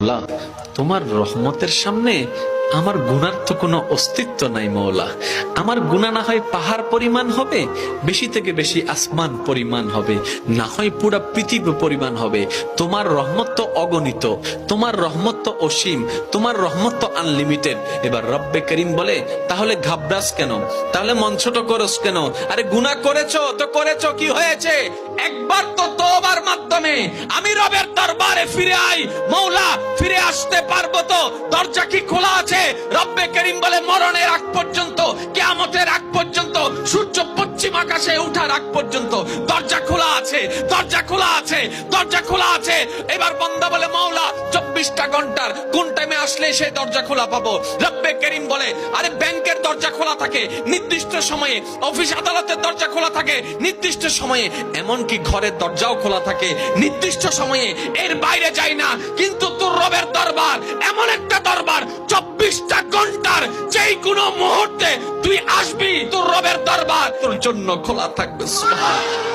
আল্লাহ, তোমার রহমতের সামনে আমার গুনার তো কোনো অস্তিত্ব নাই মওলা। আমার গুনাহ না হয় পাহাড় পরিমাণ হবে, বেশি থেকে বেশি আসমান পরিমাণ হবে, না হয় পুরা পৃথিবী পরিমাণ হবে। তোমার রহমত তো অগণিত, তোমার রহমত তো অসীম, তোমার রহমত তো আনলিমিটেড। এবার রব্বে করিম বলে, তাহলে ঘাবড়াস কেন, তাহলে মন ছোট করস কেন? আরে গুনাহ করেছো তো করেছো, কি হয়েছে? একবার তো তওবার মাধ্যমে আমি রবের দরবারে ফিরে আই, মওলা ফিরে আসতে পারবো তো? দরজা কি খোলা আছে? রব্বে করিম বলে, মরণের আগ পর্যন্ত, কিয়ামতের আগ পর্যন্ত, সূর্য পশ্চিম আকাশে ওঠার আগ পর্যন্ত দরজা খোলা আছে, দরজা খোলা আছে, দরজা খোলা আছে। এবার বান্দা বলে, মাওলা 24টা ঘন্টার কোন টাইমে আসলে সেই দরজা খোলা পাবো? রব্বে করিম বলে, আরে ব্যাংকের দরজা খোলা থাকে নির্দিষ্ট সময়ে, অফিস আদালতের দরজা খোলা থাকে নির্দিষ্ট সময়ে, এমনকি ঘরের দরজাও খোলা থাকে নির্দিষ্ট সময়ে, এর বাইরে যাই না। কিন্তু তোর রবের দরবার এমন একটা দরবার, 24টা ঘন্টার যেই কোনো মুহূর্তে তুই আসবি, তোর রবের দরবার তোর জন্য খোলা থাকবে। সুবহানাল্লাহ।